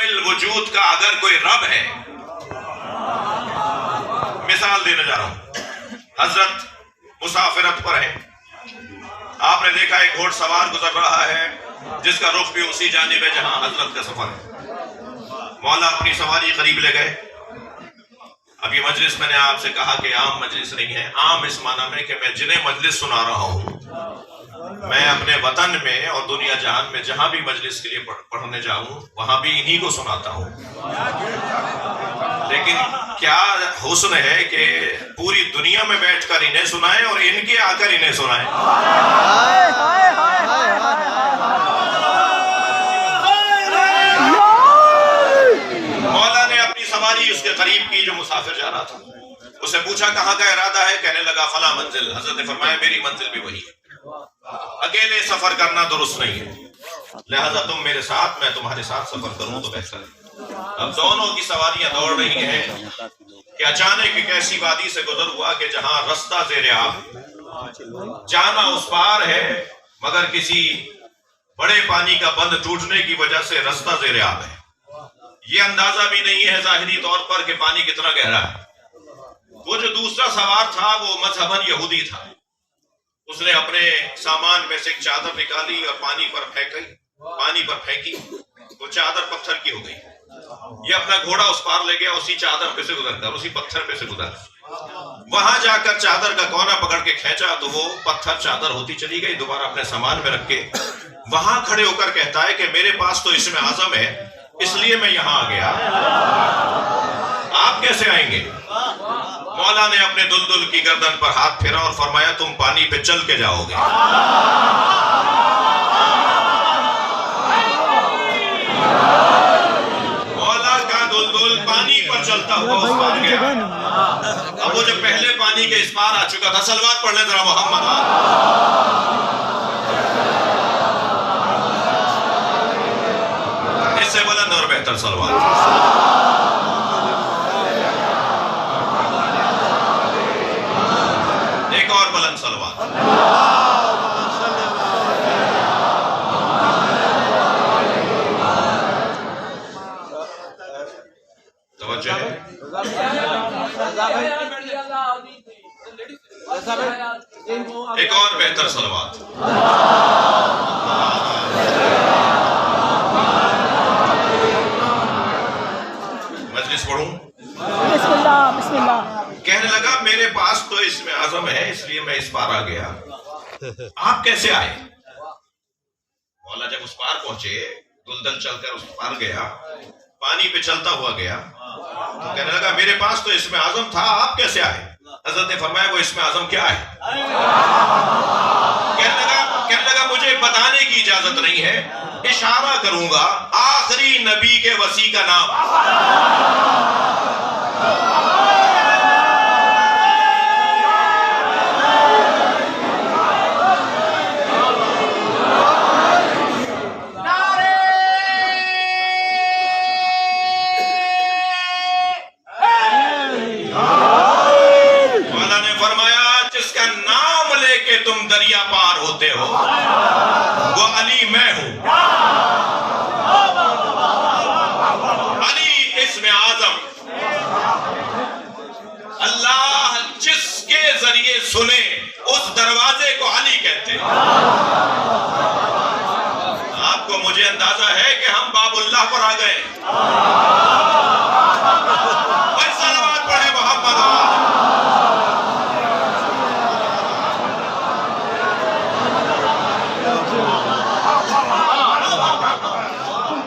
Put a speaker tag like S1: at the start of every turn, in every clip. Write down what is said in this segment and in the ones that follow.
S1: الوجود کا اگر کوئی رب ہے، مثال دینے جا رہا ہوں، حضرت مسافرت پر ہے، آپ نے دیکھا ایک گھوڑ سوار گزر رہا ہے جس کا رخ بھی اسی جانب ہے جہاں حضرت کا سفر ہے۔ مولا اپنی سواری قریب لے گئے۔ اب یہ مجلس میں نے آپ سے کہا کہ عام مجلس نہیں ہے، عام اس معنی میں کہ میں جنہیں مجلس سنا رہا ہوں میں اپنے وطن میں اور دنیا جہان میں جہاں بھی مجلس کے لیے پڑھنے جاؤں وہاں بھی انہی کو سناتا ہوں، لیکن کیا حسن ہے کہ پوری دنیا میں بیٹھ کر انہیں سنائیں اور ان کے آ کر انہیں سنائیں۔ مولا نے اپنی سواری اس کے قریب کی جو مسافر جا رہا تھا، اسے پوچھا کہاں کا ارادہ ہے؟ کہنے لگا فلاں منزل۔ حضرت نے فرمایا میری منزل بھی وہی ہے، اکیلے سفر کرنا درست نہیں ہے، لہذا تم میرے ساتھ، میں تمہارے ساتھ سفر کروں تو بہتر ہے۔ اب دونوں کی سواریاں دوڑ رہی ہیں کہ اچانک ایک ایسی وادی سے گزر ہوا کہ جہاں رستہ زیر آب، جانا اس پار ہے مگر کسی بڑے پانی کا بند ٹوٹنے کی وجہ سے رستہ زیر آب ہے۔ یہ اندازہ بھی نہیں ہے ظاہری طور پر کہ پانی کتنا گہرا ہے۔ وہ جو دوسرا سوار تھا وہ مذہباً یہودی تھا، اس نے اپنے سامان میں سے ایک چادر نکالی اور پانی پر پھینکی، وہ چادر پتھر کی ہو گئی۔ یہ اپنا گھوڑا اس پار لے گیا، اسی چادر پہ سے گزر کر، اسی پتھر پہ سے گزر کر وہاں جا کر چادر کا کونا پکڑ کے کھینچا تو وہ پتھر چادر ہوتی چلی گئی۔ دوبارہ اپنے سامان میں رکھ کے وہاں کھڑے ہو کر کہتا ہے کہ میرے پاس تو اسم اعظم ہے اس لیے میں یہاں آ گیا، آپ کیسے آئیں گے؟ مولا نے اپنے دلدل کی گردن پر ہاتھ پھیرا اور فرمایا تم پانی پہ چل کے جاؤ گے۔ مولا کا دلدل پانی پر چلتا ہوا اس پار گیا۔ اب وہ جب پہلے پانی کے اس پار آ چکا تھا، صلوات پڑھ لیں ذرا محمد۔ اس سے بلند اور بہتر صلوات۔ ایک اور بلند صلوات۔ توجہ ہے؟ ایک اور بہتر صلوات۔ مجلس پڑھوں؟
S2: بسم اللہ بسم اللہ۔
S1: کہنے لگا میرے پاس تو اسم اعظم ہے اس لیے میں اس پار آ گیا، آپ کیسے آئے؟ مولا جب اس پار پہنچے، دلدل چل کر اس پار گیا، پانی پہ چلتا ہوا گیا، تو کہنے لگا میرے پاس تو اسم اعظم تھا، آپ کیسے آئے؟ حضرت نے فرمایا وہ اسم اعظم کیا ہے؟ کہنے لگا مجھے بتانے کی اجازت نہیں ہے، اشارہ کروں گا، آخری نبی کے وصی کا نام۔ مولا نے فرمایا جس کا نام لے کے تم دریا پار ہوتے ہو وہ علی میں ہوں۔ علی اسم اعظم، اللہ جس کے ذریعے سنے اس دروازے کو علی کہتے ہیں۔ آپ کو مجھے اندازہ ہے کہ ہم باب اللہ پر آ گئے۔ اور صلوات پڑھے محمد۔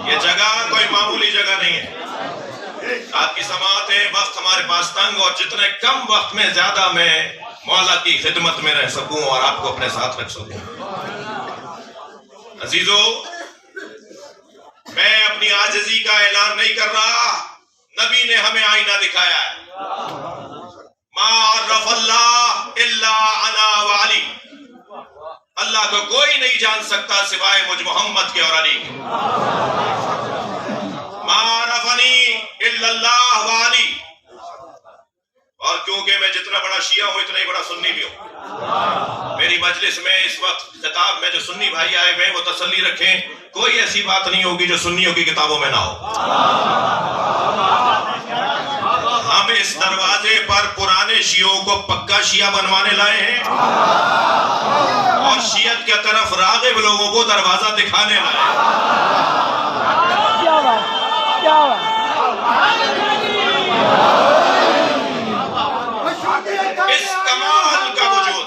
S1: یہ جگہ کوئی معمولی جگہ نہیں ہے۔ آپ کی سماعت ہے، وقت ہمارے پاس تنگ، اور جتنے کم وقت میں زیادہ میں مولا کی خدمت میں رہ سکوں اور آپ کو اپنے ساتھ رکھ سکوں۔ عزیزو، میں اپنی عاجزی کا اعلان نہیں کر رہا، نبی نے ہمیں آئینہ دکھایا ہے۔ ما عرف اللہ الا انا وعلی، اللہ کو کوئی نہیں جان سکتا سوائے مجھ محمد کے اور علی کے۔ ما عرفنی الا اللہ وعلی، اور کیونکہ میں جتنا بڑا شیعہ ہوں اتنا ہی بڑا سنی بھی ہوں۔ میری مجلس میں اس وقت خطاب میں جو سنی بھائی آئے ہوئے وہ تسلی رکھیں کوئی ایسی بات نہیں ہوگی جو سنیوں کی کتابوں میں نہ ہو. ہم اس دروازے پر پرانے شیعوں کو پکا شیعہ بنوانے لائے ہیں اور شیعت کے طرف راغب لوگوں کو دروازہ دکھانے لائے ہیں.
S2: کیا بات کیا بات.
S1: اس کمال کا وجود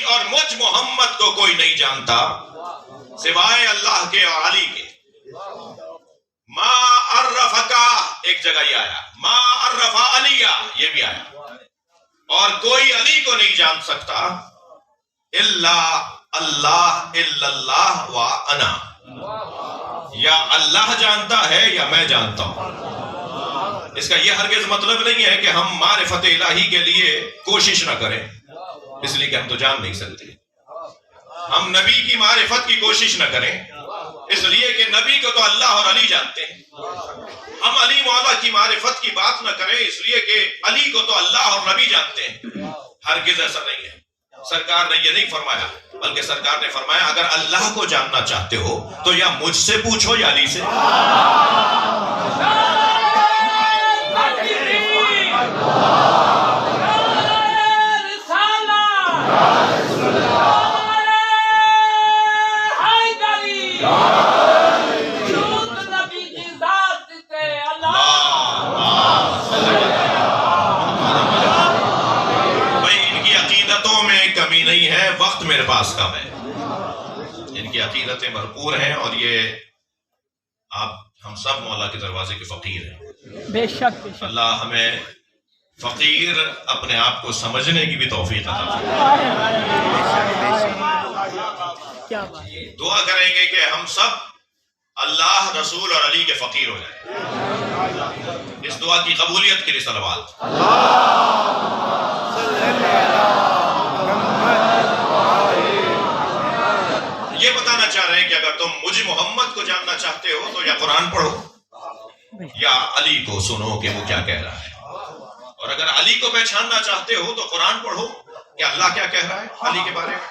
S1: اور مجھ محمد کو کوئی نہیں جانتا سوائے اللہ کے اور علی کے. ما عرفکا ایک جگہ یہ آیا, ما عرف علی یہ بھی آیا, اور کوئی علی کو نہیں جان سکتا الا اللہ و انا, یا اللہ جانتا ہے یا میں جانتا ہوں. اس کا یہ ہرگز مطلب نہیں ہے کہ ہم معرفت الہی کے لیے کوشش نہ کریں, اس لیے کہ ہم تو جان نہیں سکتے. ہم نبی کی معرفت کی کوشش نہ کریں, اس لیے کہ نبی کو تو اللہ اور علی جانتے ہیں. ہم علی مولا کی معرفت کی بات نہ کریں, اس لیے کہ علی کو تو اللہ اور نبی جانتے ہیں. ہرگز ایسا نہیں ہے. سرکار نے یہ نہیں فرمایا, بلکہ سرکار نے فرمایا اگر اللہ کو جاننا چاہتے ہو تو یا مجھ سے پوچھو یا علی سے. نہیں ہے, وقت میرے پاس کم ہے. ان کی عقیدتیں بھرپور ہیں اور یہ آپ ہم سب مولا کے دروازے کے فقیر ہیں.
S2: بے شک بے شک. اللہ
S1: ہمیں فقیر اپنے آپ کو سمجھنے کی بھی توفیق عطا فرمائے. دعا کریں گے کہ ہم سب اللہ, رسول اور علی کے فقیر ہو جائیں. اس دعا کی قبولیت کے لیے صلوات. یہ بتانا چاہ رہے ہیں کہ اگر تم مجھ محمد کو جاننا چاہتے ہو تو یا قرآن پڑھو یا علی کو سنو کہ وہ کیا کہہ رہا ہے, اور اگر علی کو پہچاننا چاہتے ہو تو قرآن پڑھو کہ اللہ کیا کہہ رہا ہے علی کے بارے میں,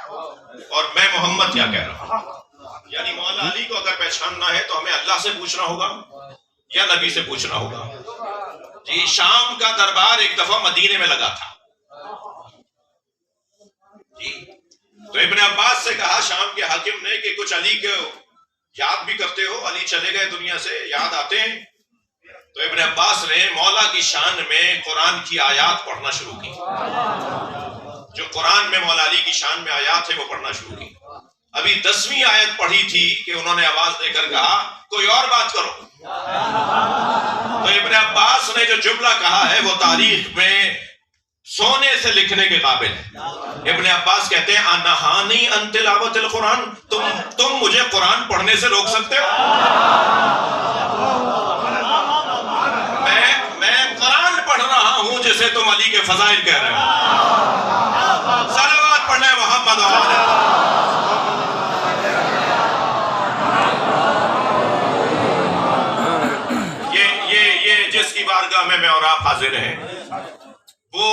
S1: اور میں محمد کیا کہہ رہا ہوں. یعنی مولا علی کو اگر پہچاننا ہے تو ہمیں اللہ سے پوچھنا ہوگا یا نبی سے پوچھنا ہوگا. جی, شام کا دربار ایک دفعہ مدینے میں لگا تھا. جی, تو ابن عباس سے کہا شام کے حاکم نے کہ کچھ علی کو یاد بھی کرتے ہو, علی چلے گئے دنیا سے, یاد آتے ہیں؟ تو ابن عباس نے مولا کی شان میں قرآن کی آیات پڑھنا شروع کی. جو قرآن میں مولا علی کی شان میں آیات ہے وہ پڑھنا شروع کی. ابھی 10ویں آیت پڑھی تھی کہ انہوں نے آواز دے کر کہا کوئی اور بات کرو. تو ابن عباس نے جو جملہ کہا ہے وہ تاریخ میں سونے سے لکھنے کے قابل ہے. ابن عباس کہتے ہیں انہانی ان تلاوت القرآن, تم مجھے قرآن پڑھنے سے روک سکتے ہو؟ میں قرآن پڑھ رہا ہوں جسے تم علی کے فضائل کہہ رہے ہو. صلوات پڑھنے محمد و یہ جس کی بارگاہ میں اور آپ حاضر ہیں وہ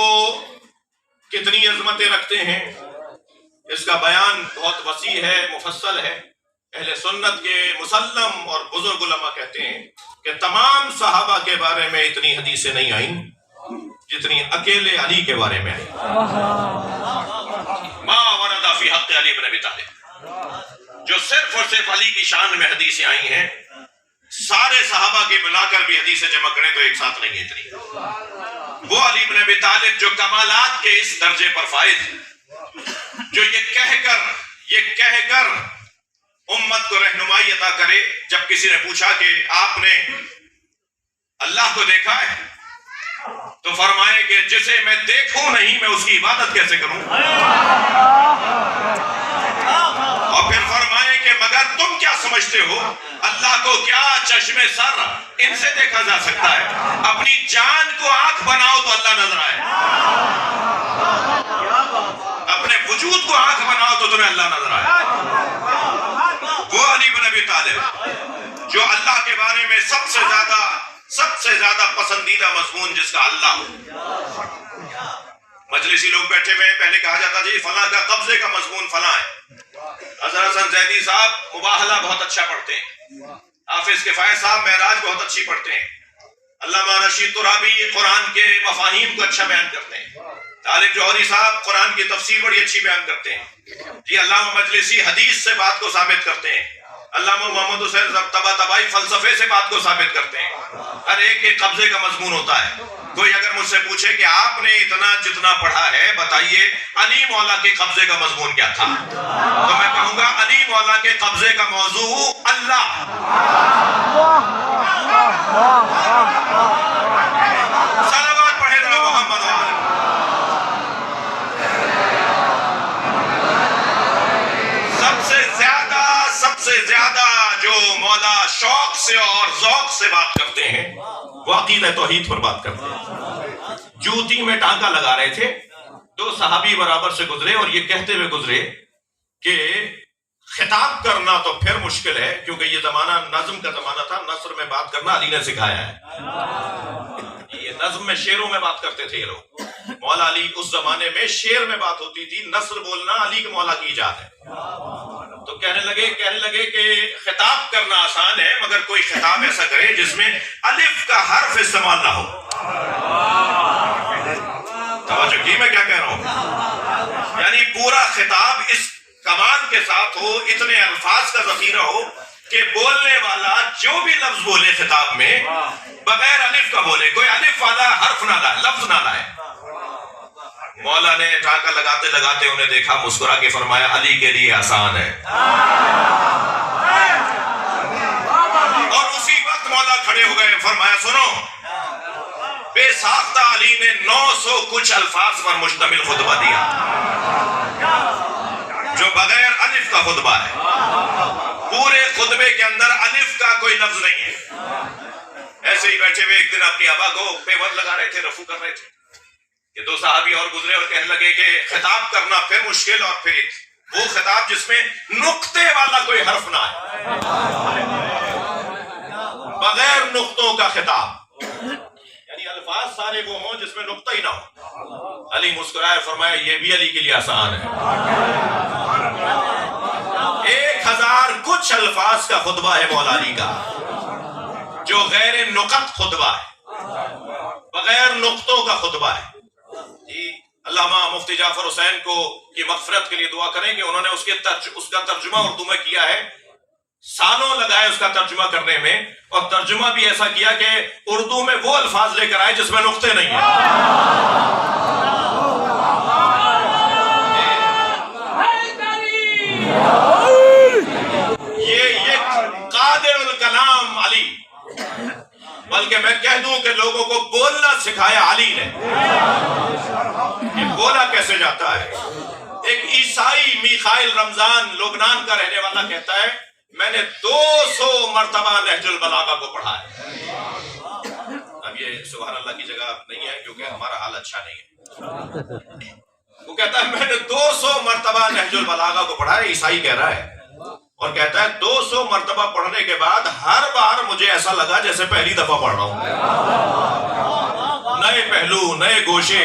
S1: کتنی عظمتیں رکھتے ہیں, اس کا بیان بہت وسیع ہے, مفصل ہے. اہل سنت کے مسلم اور بزرگ علماء کہتے ہیں کہ تمام صحابہ کے بارے میں اتنی حدیثیں نہیں آئیں جتنی اکیلے علی کے بارے میں آئیں. ما ورد فی حق علی بن ابی طالب, جو صرف اور صرف علی کی شان میں حدیثیں آئی ہیں, سارے صحابہ کے ملا کر بھی حدیثیں جمع کریں تو ایک ساتھ نہیں ہے اتنی. وہ علی بن ابی طالب جو کمالات کے اس درجے پر فائز ہیں, جو یہ کہہ کر امت کو رہنمائی عطا کرے. جب کسی نے پوچھا کہ آپ نے اللہ کو دیکھا ہے تو فرمائے کہ جسے میں دیکھوں نہیں میں اس کی عبادت کیسے کروں, اور پھر فرمائے کہ مگر تم کیا سمجھتے ہو اللہ کو کیا چشم سر ان سے دیکھا جا سکتا ہے, اپنی جان کو آنکھ بناؤ تو اللہ نظر آئے, اپنے وجود کو آنکھ بناؤ تو تمہیں اللہ نظر آئے. وہ علی بن ابی طالب جو اللہ کے بارے میں سب سے زیادہ سب سے زیادہ پسندیدہ مضمون جس کا اللہ ہو. مجلسی لوگ بیٹھے ہوئے ہیں، پہلے کہا جاتا جی فلاں کا قبضے کا مضمون فلاں ہے. حضرت حسن زیدی صاحب مباہلہ بہت اچھا پڑھتے ہیں، حافظ کفایت صاحب معراج بہت اچھی پڑھتے ہیں، علامہ رشید ترابی قرآن کے مفاہیم کو اچھا بیان کرتے ہیں، طالب جوہری صاحب قرآن کی تفسیر بڑی اچھی بیان کرتے ہیں، جی علامہ مجلسی حدیث سے بات کو ثابت کرتے ہیں، علامہ محمد حسین طباطبائی فلسفے سے بات کو ثابت کرتے ہیں. ہر ایک کے قبضے کا مضمون ہوتا ہے. کوئی اگر مجھ سے پوچھے کہ آپ نے اتنا جتنا پڑھا ہے بتائیے علی مولا کے قبضے کا مضمون کیا تھا، تو میں کہوں گا علی مولا کے قبضے کا موضوع اللہ. صلوات پڑھے ذرا محمد والے. سب سے زیادہ جو مولا شوق سے اور ذوق سے بات کرتے ہیں وہ عقیدہ توحید پر بات کرتے ہیں. جوتی میں ٹانکا لگا رہے تھے، دو صحابی برابر سے گزرے اور یہ کہتے ہوئے گزرے کہ خطاب کرنا تو پھر مشکل ہے کیونکہ یہ زمانہ نظم کا زمانہ تھا، نثر میں بات کرنا علی نے سکھایا ہے. یہ نظم میں شعروں میں بات کرتے تھے یہ لوگ. مولا علی اس زمانے میں شعر میں بات ہوتی تھی، نثر بولنا علی کے مولا کی ایجاد ہے. تو کہنے لگے کہ خطاب کرنا آسان ہے مگر کوئی خطاب ایسا کرے جس میں الف کا حرف استعمال نہ ہو. توجہ کی میں کیا کہہ رہا ہوں؟ یعنی پورا خطاب اس کمال کے ساتھ ہو، اتنے الفاظ کا ذخیرہ ہو کہ بولنے والا جو بھی لفظ بولے خطاب میں بغیر الف کا بولے، کوئی الف والا حرف نہ لائے، لفظ نہ لائے. مولا نے ٹانکا لگاتے لگاتے انہیں دیکھا، مسکرا کے فرمایا علی کے لیے آسان ہے. اور اسی وقت مولا کھڑے ہو گئے، فرمایا سنو، بے ساختہ علی نے 900 کچھ الفاظ پر مشتمل خطبہ دیا جو بغیر الف کا خطبہ ہے. پورے خطبے کے اندر الف کا کوئی لفظ نہیں ہے. ایسے ہی بیٹھے ہوئے ایک دن اپنی ابا کو پیور لگا رہے تھے، رفو کر رہے تھے کہ دو صحابی اور گزرے اور کہنے لگے کہ خطاب کرنا پھر مشکل اور پھر وہ خطاب جس میں نقطے والا کوئی حرف نہ ہے، بغیر نقطوں کا خطاب، یعنی الفاظ سارے وہ ہوں جس میں نقطہ ہی نہ ہو. علی مسکرائے، فرمایا یہ بھی علی کے لیے آسان ہے. 1000 کچھ الفاظ کا خطبہ ہے مولا علی کا جو غیر نقط خطبہ ہے، بغیر نقطوں کا خطبہ ہے. علامہ مفتی جعفر حسین کو کی مغفرت کے لیے دعا کریں کہ انہوں نے اس کا ترجمہ اردو میں کیا ہے، سالوں لگائے اس کا ترجمہ کرنے میں، اور ترجمہ بھی ایسا کیا کہ اردو میں وہ الفاظ لے کر آئے جس میں نقطے نہیں ہیں. یہ قادر الکلام علی، بلکہ میں کہہ دوں کہ لوگوں کو بولنا سکھایا علی نے. یہ بولا کیسے جاتا ہے؟ ایک عیسائی میخائیل رمضان لبنان کا رہنے والا کہتا ہے میں نے 200 مرتبہ نہج البلاغہ کو پڑھا ہے. اب یہ سبحان اللہ کی جگہ نہیں ہے کیونکہ ہمارا حال اچھا نہیں ہے. وہ کہتا ہے میں نے 200 مرتبہ نہج البلاغہ کو پڑھا ہے، عیسائی کہہ رہا ہے، اور کہتا ہے 200 مرتبہ پڑھنے کے بعد ہر بار مجھے ایسا لگا جیسے پہلی دفعہ پڑھ رہا ہوں. نئے پہلو، نئے گوشے.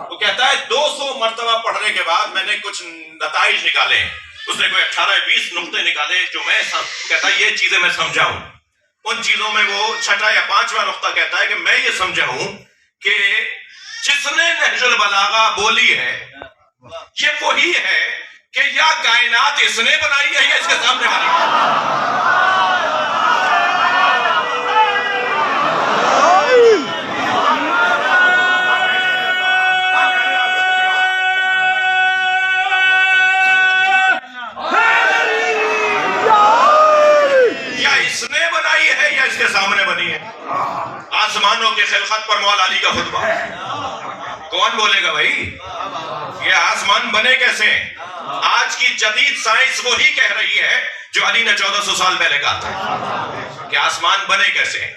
S1: وہ کہتا ہے 200 مرتبہ پڑھنے کے بعد میں نے کچھ نتائج نکالے. اس نے کوئی 18-20 نقطے نکالے جو میں کہتا ہے یہ چیزیں میں سمجھا ہوں. ان چیزوں میں وہ 6واں یا 5واں نقطہ کہتا ہے کہ میں یہ سمجھا ہوں کہ جس نے نہج البلاغہ بولی ہے یہ وہی ہے کہ یا کائنات اس نے بنائی ہے یا اس کے سامنے بنائی ہے. یا اس نے بنائی ہے یا اس کے سامنے بنی ہے. آسمانوں کے خلقت پر مولا علی کا خطبہ. کون بولے گا بھائی یہ آسمان بنے کیسے ہیں؟ آج کی جدید سائنس وہی کہہ رہی ہے جو علی نے 1400 سال پہلے کہا تھا کہ آسمان بنے کیسے ہیں.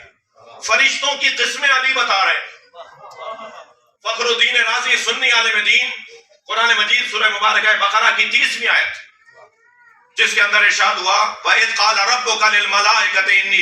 S1: فرشتوں کی قسمیں علی بتا رہے ہیں. فخر الدین رازی سنی عالم دین قرآن مجید سورہ مبارکہ بقرہ کی 30ویں آیت جس کے اندر ارشاد ہوا وَإِذْ قَالَ رَبُّكَ لِلْمَلَائِكَةِ إِنِّي